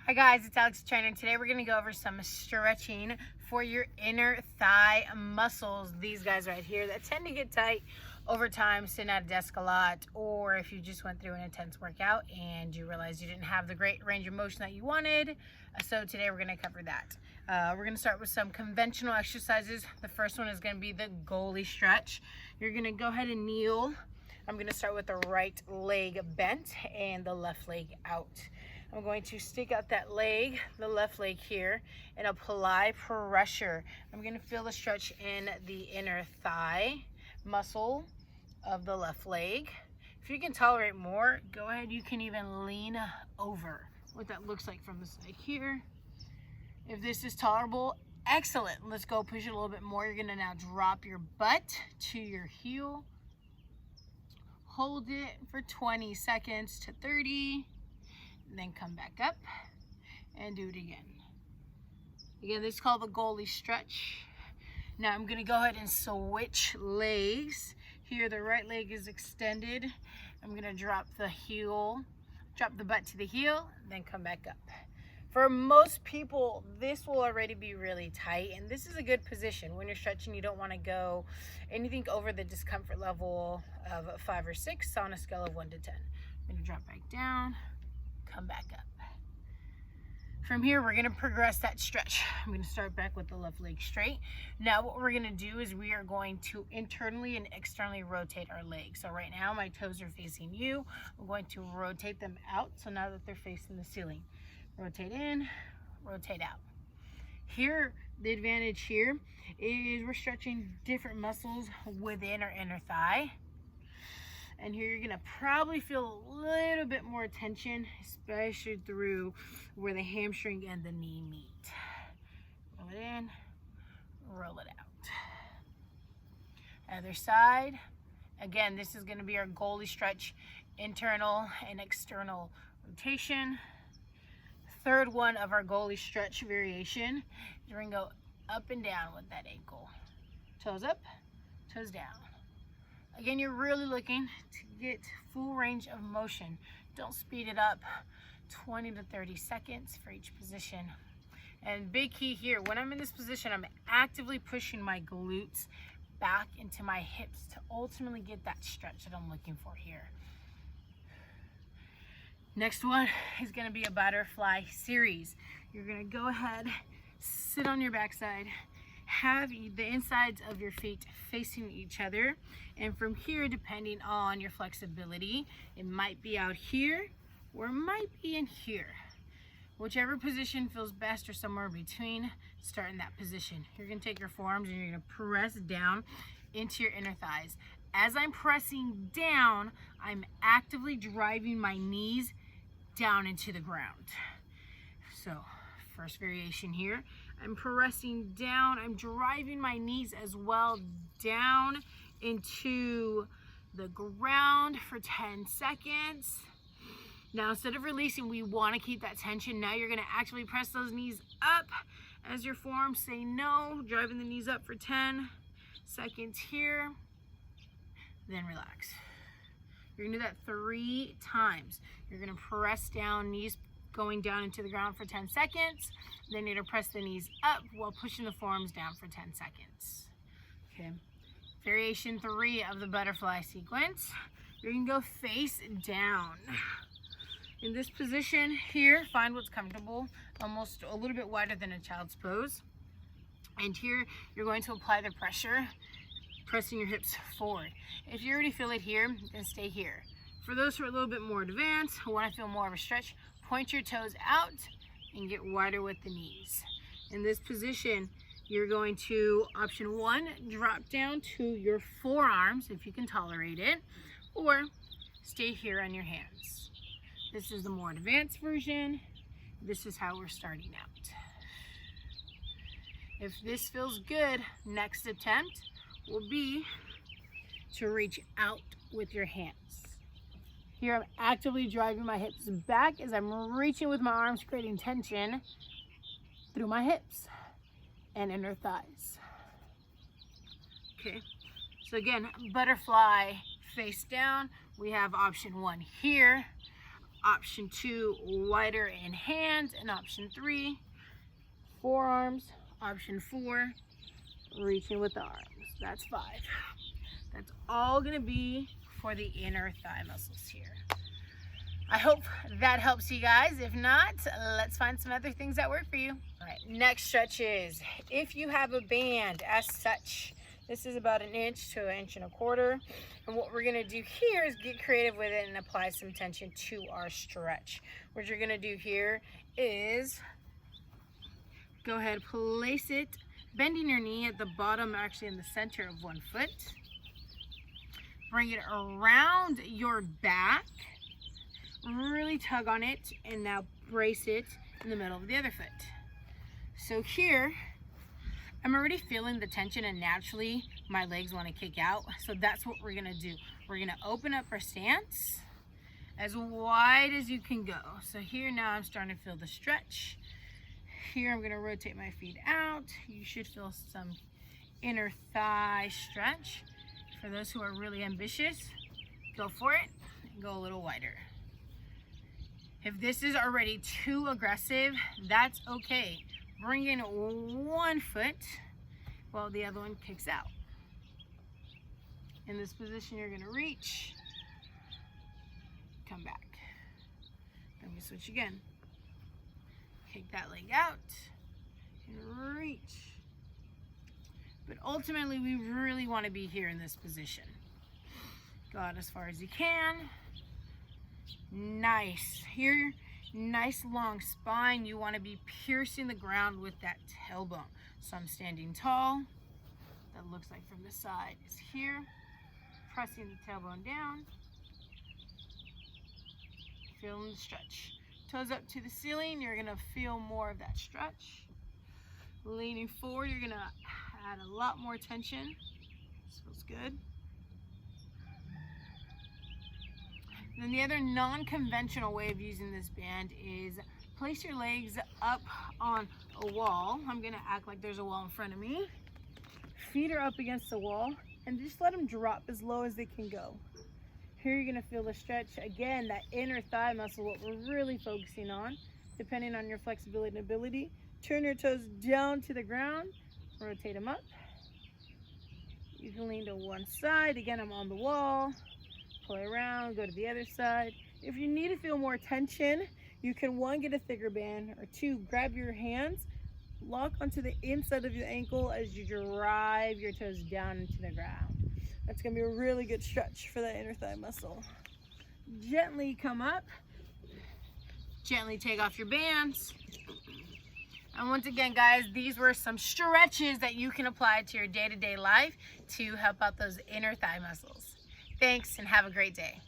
Hi guys, it's Alex Trainer. Today we're going to go over some stretching for your inner thigh muscles. These guys right here that tend to get tight over time, sitting at a desk a lot, or if you just went through an intense workout and you realized you didn't have the great range of motion that you wanted. So today we're going to cover that. We're going to start with some conventional exercises. The first one is going to be the goalie stretch. You're going to go ahead and kneel. I'm going to start with the right leg bent and the left leg out. I'm going to stick out that leg, the left leg here, and apply pressure. I'm going to feel the stretch in the inner thigh muscle of the left leg. If you can tolerate more, go ahead. You can even lean over. What that looks like from the side here. If this is tolerable, excellent. Let's go push it a little bit more. You're going to now drop your butt to your heel. Hold it for 20 seconds to 30. And then come back up and do it again. Again, this is called the goalie stretch. Now I'm going to go ahead and switch legs. Here the right leg is extended. I'm going to drop the butt to the heel, then come back up. For most people, this will already be really tight, and this is a good position. When you're stretching, you don't want to go anything over the discomfort level of 5 or 6 on a scale of 1 to 10. I'm going to drop back down. Come back up. From here, we're going to progress that stretch. I'm going to start back with the left leg straight. Now what we're going to do is we are going to internally and externally rotate our legs. So right now my toes are facing you. I'm going to rotate them out, so now that they're facing the ceiling. Rotate in, rotate out. Here, the advantage here is we're stretching different muscles within our inner thigh. And here you're gonna probably feel a little bit more tension, especially through where the hamstring and the knee meet. Roll it in, roll it out. Other side. Again, this is gonna be our goalie stretch, internal and external rotation. Third one of our goalie stretch variation. You're gonna go up and down with that ankle. Toes up, toes down. Again, you're really looking to get full range of motion. Don't speed it up. 20 to 30 seconds for each position. And big key here, when I'm in this position, I'm actively pushing my glutes back into my hips to ultimately get that stretch that I'm looking for here. Next one is going to be a butterfly series. You're going to go ahead, sit on your backside, have the insides of your feet facing each other, and from here, depending on your flexibility, it might be out here or it might be in here. Whichever position feels best or somewhere between, start in that position. You're going to take your forearms and you're going to press down into your inner thighs. As I'm pressing down, I'm actively driving my knees down into the ground. So first variation here, I'm pressing down, I'm driving my knees as well down into the ground for 10 seconds. Now instead of releasing, we want to keep that tension. Now you're going to actually press those knees up as your forearms say no, driving the knees up for 10 seconds here, then relax. You're going to do that 3 times. You're going to press down, knees going down into the ground for 10 seconds. Then you're going to press the knees up while pushing the forearms down for 10 seconds. Okay. Variation 3 of the butterfly sequence. You're going to go face down. In this position here, find what's comfortable, almost a little bit wider than a child's pose. And here, you're going to apply the pressure, pressing your hips forward. If you already feel it here, then stay here. For those who are a little bit more advanced, who want to feel more of a stretch, point your toes out and get wider with the knees. In this position, you're going to, option 1, drop down to your forearms if you can tolerate it, or stay here on your hands. This is the more advanced version. This is how we're starting out. If this feels good, next attempt will be to reach out with your hands. Here I'm actively driving my hips back as I'm reaching with my arms, creating tension through my hips and inner thighs. Okay, so again, butterfly face down. We have option 1 here. Option 2, wider in hands. And option 3, forearms. Option 4, reaching with the arms. That's 5. That's all gonna be for the inner thigh muscles here. I hope that helps you guys. If not, let's find some other things that work for you. All right, next stretch is, if you have a band as such, this is about 1 inch to 1.25 inches. And what we're gonna do here is get creative with it and apply some tension to our stretch. What you're gonna do here is go ahead, place it, bending your knee at the bottom, actually in the center of one foot. Bring it around your back. Really tug on it, and now brace it in the middle of the other foot. So here, I'm already feeling the tension, and naturally my legs want to kick out. So that's what we're gonna do. We're gonna open up our stance as wide as you can go. So here now I'm starting to feel the stretch. Here I'm gonna rotate my feet out. You should feel some inner thigh stretch. For those who are really ambitious, go for it and go a little wider. If this is already too aggressive, that's okay. Bring in one foot while the other one kicks out. In this position, you're gonna reach, come back. Then we switch again. Kick that leg out and reach. But ultimately, we really wanna be here in this position. Go out as far as you can. Nice. Here, nice long spine. You want to be piercing the ground with that tailbone. So I'm standing tall. That looks like from the side is here. Pressing the tailbone down. Feeling the stretch. Toes up to the ceiling. You're going to feel more of that stretch. Leaning forward, you're going to add a lot more tension. This feels good. Then the other non-conventional way of using this band is place your legs up on a wall. I'm gonna act like there's a wall in front of me. Feet are up against the wall and just let them drop as low as they can go. Here you're gonna feel the stretch. Again, that inner thigh muscle, what we're really focusing on, depending on your flexibility and ability. Turn your toes down to the ground, rotate them up. You can lean to one side. Again, I'm on the wall. Play around, go to the other side. If you need to feel more tension, you can 1, get a thicker band, or 2, grab your hands, lock onto the inside of your ankle as you drive your toes down into the ground. That's gonna be a really good stretch for that inner thigh muscle. Gently come up, gently take off your bands. And once again, guys, these were some stretches that you can apply to your day-to-day life to help out those inner thigh muscles. Thanks, and have a great day.